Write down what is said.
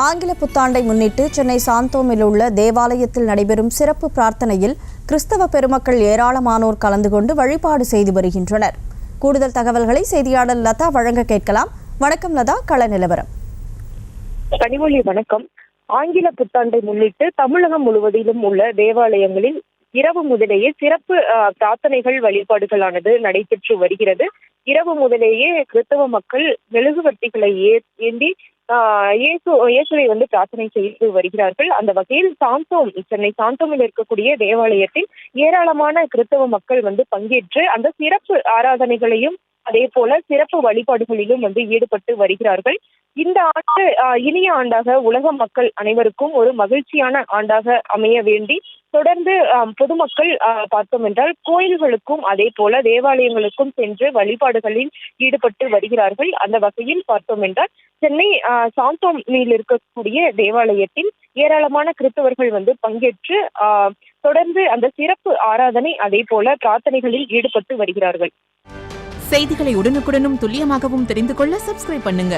ஆங்கில புத்தாண்டை முன்னிட்டு சென்னை சாந்தோமில் உள்ள தேவாலயத்தில் நடைபெறும் சிறப்பு பிரார்த்தனையில் கிறிஸ்தவ பெருமக்கள் ஏராளமானோர் கலந்து கொண்டு வழிபாடு செய்து வருகின்றனர். கூடுதல் தகவல்களை செய்தியாளர் லதா வழங்க கேட்கலாம். வணக்கம் லதா, கள நிலவரம். கனிமொழி வணக்கம். ஆங்கில புத்தாண்டை முன்னிட்டு தமிழகம் முழுவதிலும் உள்ள தேவாலயங்களில் இரவு முதலேயே சிறப்பு பிரார்த்தனைகள் வழிபாடுகளானது நடைபெற்று வருகிறது. இரவு முதலேயே கிறிஸ்தவ மக்கள் மெழுகுவர்த்திகளை ஏந்தி இயேசுவை பிரார்த்தனை செய்து வருகிறார்கள். அந்த வகையில் சென்னை சாந்தோமில் இருக்கக்கூடிய தேவாலயத்தில் ஏராளமான கிறிஸ்தவ மக்கள் பங்கேற்று அந்த சிறப்பு ஆராதனைகளையும் அதே போல சிறப்பு வழிபாடுகளிலும் ஈடுபட்டு வருகிறார்கள். இந்த ஆண்டு இனிய ஆண்டாக உலக மக்கள் அனைவருக்கும் ஒரு மகிழ்ச்சியான ஆண்டாக அமைய வேண்டி தொடர்ந்து பொதுமக்கள் பார்த்தோம் என்றால் கோயில்களுக்கும் அதே போல தேவாலயங்களுக்கும் சென்று வழிபாடுகளில் ஈடுபட்டு வருகிறார்கள். அந்த வகையில் பார்த்தோம் என்றால் சென்னை சாந்தோமில் இருக்கக்கூடிய தேவாலயத்தில் ஏராளமான கிறிஸ்தவர்கள் பங்கேற்று தொடர்ந்து அந்த சிறப்பு ஆராதனை அதே போல பிரார்த்தனைகளில் ஈடுபட்டு வருகிறார்கள். செய்திகளை உடனுக்குடனும் துல்லியமாகவும் தெரிந்து கொள்ள சப்ஸ்கிரைப் பண்ணுங்க.